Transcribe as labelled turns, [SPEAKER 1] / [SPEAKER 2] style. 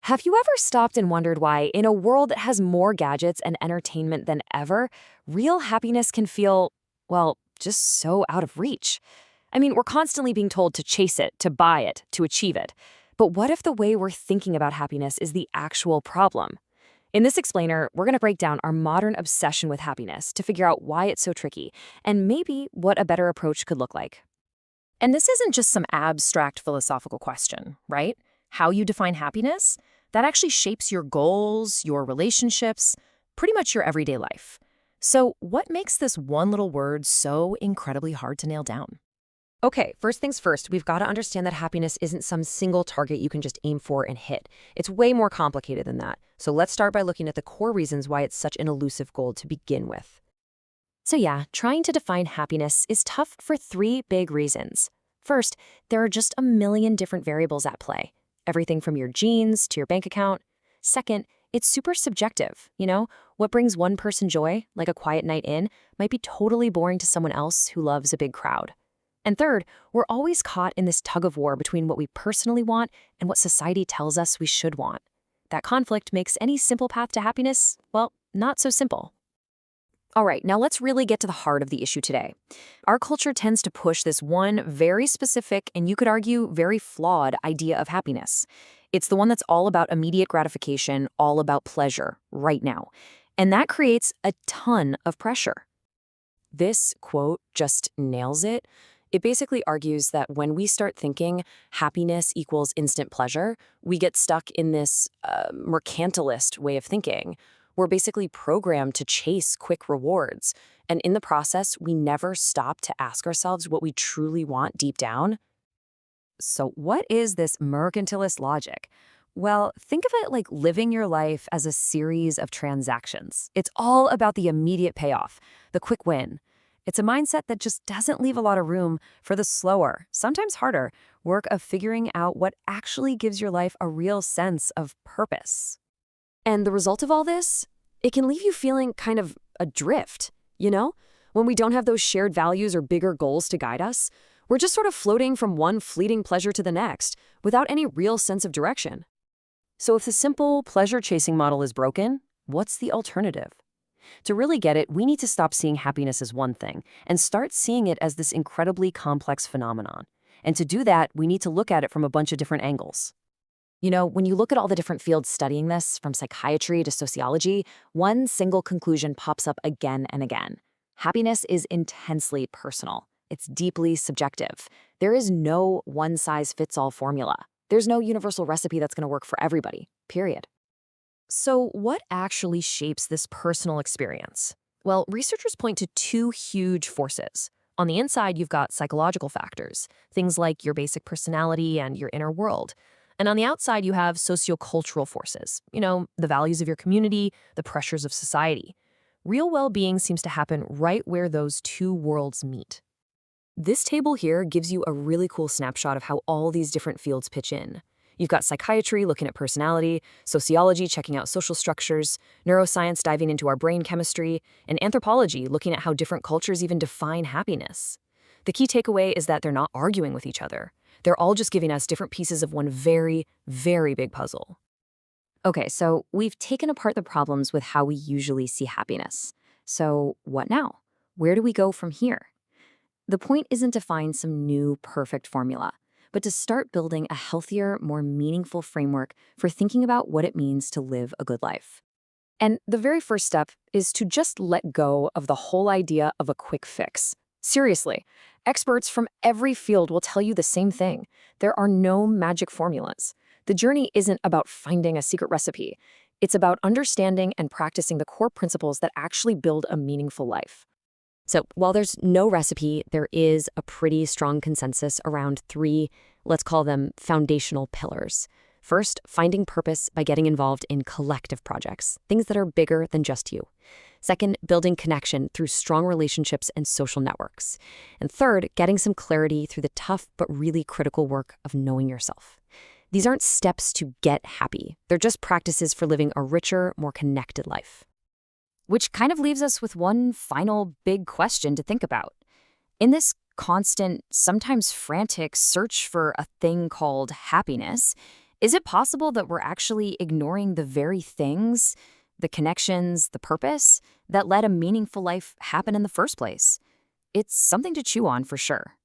[SPEAKER 1] Have you ever stopped and wondered why, in a world that has more gadgets and entertainment than ever, real happiness can feel, well, just so out of reach? I mean, we're constantly being told to chase it, to buy it, to achieve it. But what if the way we're thinking about happiness is the actual problem? In this explainer, we're going to break down our modern obsession with happiness to figure out why it's so tricky and maybe what a better approach could look like.
[SPEAKER 2] And this isn't just some abstract philosophical question, right? How you define happiness, that actually shapes your goals, your relationships, pretty much your everyday life. So what makes this one little word so incredibly hard to nail down?
[SPEAKER 1] Okay, first things first, we've got to understand that happiness isn't some single target you can just aim for and hit. It's way more complicated than that. So let's start by looking at the core reasons why it's such an elusive goal to begin with. So yeah, trying to define happiness is tough for three big reasons. First, there are just a million different variables at play. Everything from your genes to your bank account. Second, it's super subjective, What brings one person joy, like a quiet night in, might be totally boring to someone else who loves a big crowd. And third, we're always caught in this tug of war between what we personally want and what society tells us we should want. That conflict makes any simple path to happiness, well, not so simple. All right, now let's really get to the heart of the issue today. Our culture tends to push this one very specific, and you could argue very flawed, idea of happiness. It's the one that's all about immediate gratification, all about pleasure, right now. And that creates a ton of pressure. This quote just nails it. It basically argues that when we start thinking happiness equals instant pleasure, we get stuck in this mercantilist way of thinking. We're basically programmed to chase quick rewards. And in the process, we never stop to ask ourselves what we truly want deep down. So what is this mercantilist logic? Well, think of it like living your life as a series of transactions. It's all about the immediate payoff, the quick win. It's a mindset that just doesn't leave a lot of room for the slower, sometimes harder, work of figuring out what actually gives your life a real sense of purpose. And the result of all this? It can leave you feeling kind of adrift, When we don't have those shared values or bigger goals to guide us, we're just sort of floating from one fleeting pleasure to the next without any real sense of direction. So if the simple pleasure-chasing model is broken, what's the alternative? To really get it, we need to stop seeing happiness as one thing and start seeing it as this incredibly complex phenomenon. And to do that, we need to look at it from a bunch of different angles. When you look at all the different fields studying this, from psychiatry to sociology, one single conclusion pops up again and again. Happiness is intensely personal. It's deeply subjective. There is no one-size-fits-all formula. There's no universal recipe that's going to work for everybody, period. So what actually shapes this personal experience? Well, researchers point to two huge forces. On the inside, you've got psychological factors, things like your basic personality and your inner world. And on the outside, you have sociocultural forces, the values of your community, the pressures of society. Real well-being seems to happen right where those two worlds meet. This table here gives you a really cool snapshot of how all these different fields pitch in. You've got psychiatry looking at personality, sociology checking out social structures, neuroscience diving into our brain chemistry, and anthropology looking at how different cultures even define happiness. The key takeaway is that they're not arguing with each other. They're all just giving us different pieces of one very, very big puzzle. Okay, so we've taken apart the problems with how we usually see happiness. So what now? Where do we go from here? The point isn't to find some new perfect formula, but to start building a healthier, more meaningful framework for thinking about what it means to live a good life. And the very first step is to just let go of the whole idea of a quick fix. Seriously, experts from every field will tell you the same thing. There are no magic formulas. The journey isn't about finding a secret recipe. It's about understanding and practicing the core principles that actually build a meaningful life. So while there's no recipe, there is a pretty strong consensus around three, let's call them foundational pillars. First, finding purpose by getting involved in collective projects, things that are bigger than just you. Second, building connection through strong relationships and social networks. And third, getting some clarity through the tough but really critical work of knowing yourself. These aren't steps to get happy. They're just practices for living a richer, more connected life. Which kind of leaves us with one final big question to think about. In this constant, sometimes frantic search for a thing called happiness,
[SPEAKER 2] Is it possible that we're actually ignoring the very things, the connections, the purpose that let a meaningful life happen in the first place? It's something to chew on for sure.